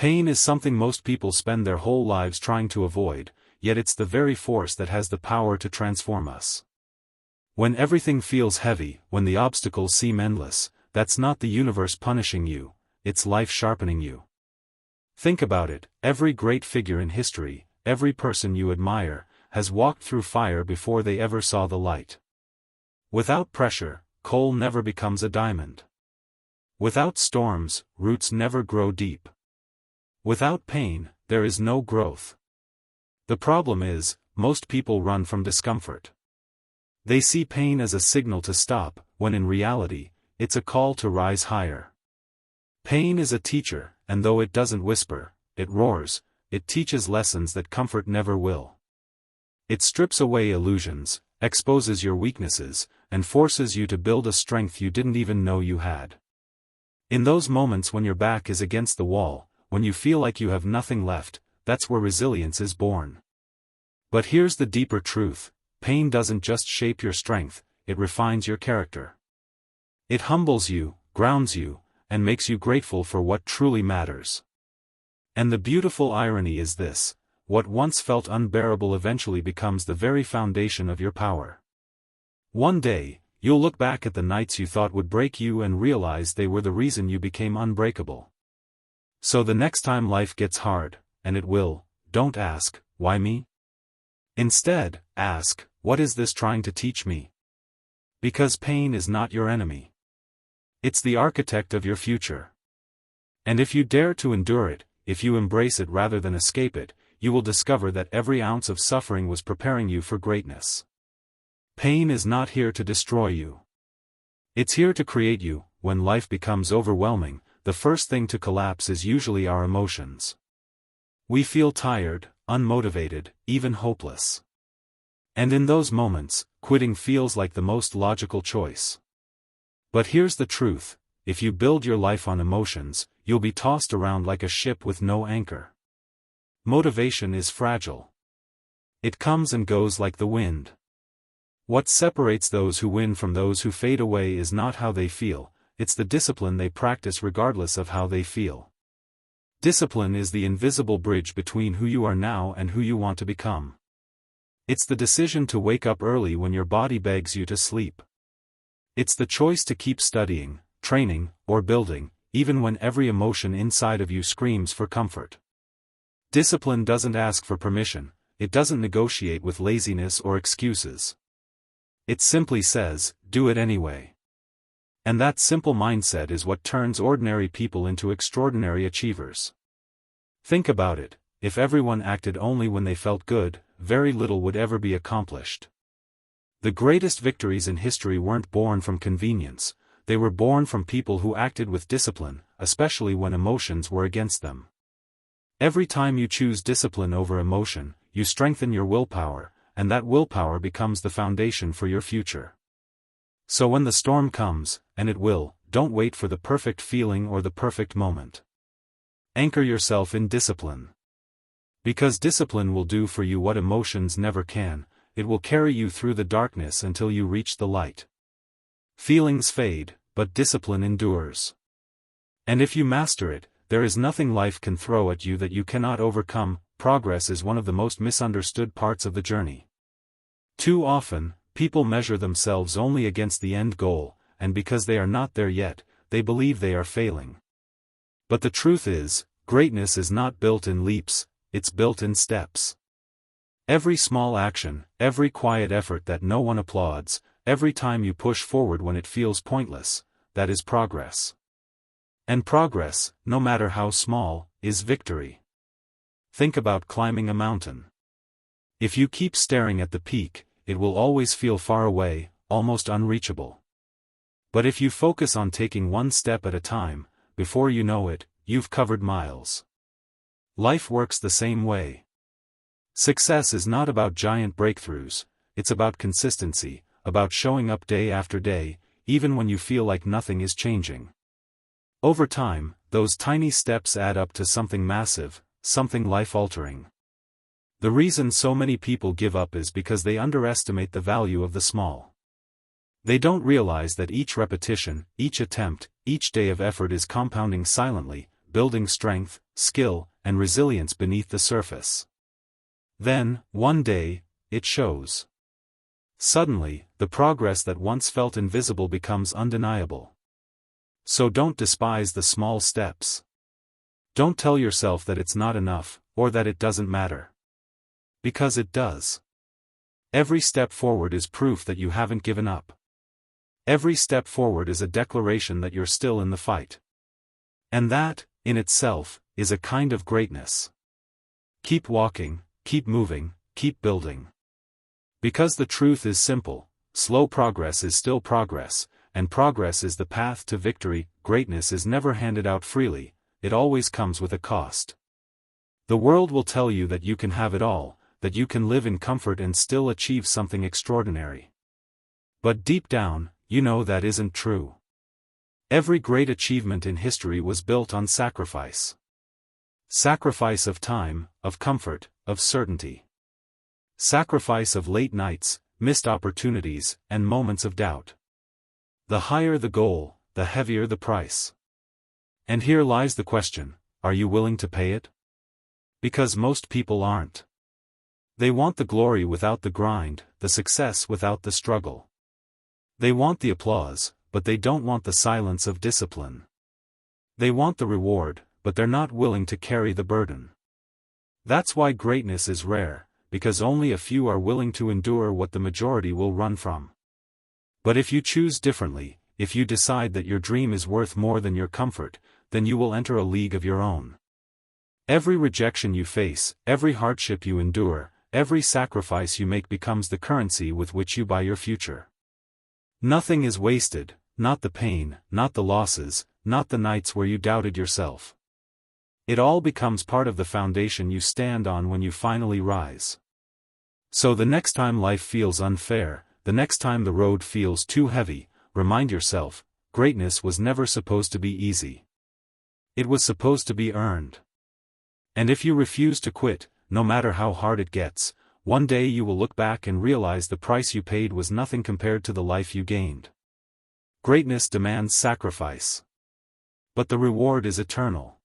Pain is something most people spend their whole lives trying to avoid, yet it's the very force that has the power to transform us. When everything feels heavy, when the obstacles seem endless, that's not the universe punishing you, it's life sharpening you. Think about it, every great figure in history, every person you admire, has walked through fire before they ever saw the light. Without pressure, coal never becomes a diamond. Without storms, roots never grow deep. Without pain, there is no growth. The problem is, most people run from discomfort. They see pain as a signal to stop, when in reality, it's a call to rise higher. Pain is a teacher, and though it doesn't whisper, it roars, it teaches lessons that comfort never will. It strips away illusions, exposes your weaknesses, and forces you to build a strength you didn't even know you had. In those moments when your back is against the wall, when you feel like you have nothing left, that's where resilience is born. But here's the deeper truth, pain doesn't just shape your strength, it refines your character. It humbles you, grounds you, and makes you grateful for what truly matters. And the beautiful irony is this, what once felt unbearable eventually becomes the very foundation of your power. One day, you'll look back at the nights you thought would break you and realize they were the reason you became unbreakable. So the next time life gets hard, and it will, don't ask, why me? Instead, ask, what is this trying to teach me? Because pain is not your enemy. It's the architect of your future. And if you dare to endure it, if you embrace it rather than escape it, you will discover that every ounce of suffering was preparing you for greatness. Pain is not here to destroy you. It's here to create you. When life becomes overwhelming, the first thing to collapse is usually our emotions. We feel tired, unmotivated, even hopeless. And in those moments, quitting feels like the most logical choice. But here's the truth, if you build your life on emotions, you'll be tossed around like a ship with no anchor. Motivation is fragile. It comes and goes like the wind. What separates those who win from those who fade away is not how they feel, it's the discipline they practice regardless of how they feel. Discipline is the invisible bridge between who you are now and who you want to become. It's the decision to wake up early when your body begs you to sleep. It's the choice to keep studying, training, or building, even when every emotion inside of you screams for comfort. Discipline doesn't ask for permission, it doesn't negotiate with laziness or excuses. It simply says, do it anyway. And that simple mindset is what turns ordinary people into extraordinary achievers. Think about it, if everyone acted only when they felt good, very little would ever be accomplished. The greatest victories in history weren't born from convenience, they were born from people who acted with discipline, especially when emotions were against them. Every time you choose discipline over emotion, you strengthen your willpower, and that willpower becomes the foundation for your future. So when the storm comes, and it will, don't wait for the perfect feeling or the perfect moment. Anchor yourself in discipline. Because discipline will do for you what emotions never can, it will carry you through the darkness until you reach the light. Feelings fade, but discipline endures. And if you master it, there is nothing life can throw at you that you cannot overcome. Progress is one of the most misunderstood parts of the journey. Too often, people measure themselves only against the end goal, and because they are not there yet, they believe they are failing. But the truth is, greatness is not built in leaps, it's built in steps. Every small action, every quiet effort that no one applauds, every time you push forward when it feels pointless, that is progress. And progress, no matter how small, is victory. Think about climbing a mountain. If you keep staring at the peak, it will always feel far away, almost unreachable. But if you focus on taking one step at a time, before you know it, you've covered miles. Life works the same way. Success is not about giant breakthroughs, it's about consistency, about showing up day after day, even when you feel like nothing is changing. Over time, those tiny steps add up to something massive, something life-altering. The reason so many people give up is because they underestimate the value of the small. They don't realize that each repetition, each attempt, each day of effort is compounding silently, building strength, skill, and resilience beneath the surface. Then, one day, it shows. Suddenly, the progress that once felt invisible becomes undeniable. So don't despise the small steps. Don't tell yourself that it's not enough, or that it doesn't matter. Because it does. Every step forward is proof that you haven't given up. Every step forward is a declaration that you're still in the fight. And that, in itself, is a kind of greatness. Keep walking, keep moving, keep building. Because the truth is simple, slow progress is still progress, and progress is the path to victory. Greatness is never handed out freely, it always comes with a cost. The world will tell you that you can have it all, that you can live in comfort and still achieve something extraordinary. But deep down, you know that isn't true. Every great achievement in history was built on sacrifice. Sacrifice of time, of comfort, of certainty. Sacrifice of late nights, missed opportunities, and moments of doubt. The higher the goal, the heavier the price. And here lies the question, are you willing to pay it? Because most people aren't. They want the glory without the grind, the success without the struggle. They want the applause, but they don't want the silence of discipline. They want the reward, but they're not willing to carry the burden. That's why greatness is rare, because only a few are willing to endure what the majority will run from. But if you choose differently, if you decide that your dream is worth more than your comfort, then you will enter a league of your own. Every rejection you face, every hardship you endure, every sacrifice you make becomes the currency with which you buy your future. Nothing is wasted, not the pain, not the losses, not the nights where you doubted yourself. It all becomes part of the foundation you stand on when you finally rise. So the next time life feels unfair, the next time the road feels too heavy, remind yourself, greatness was never supposed to be easy. It was supposed to be earned. And if you refuse to quit, no matter how hard it gets, one day you will look back and realize the price you paid was nothing compared to the life you gained. Greatness demands sacrifice. But the reward is eternal.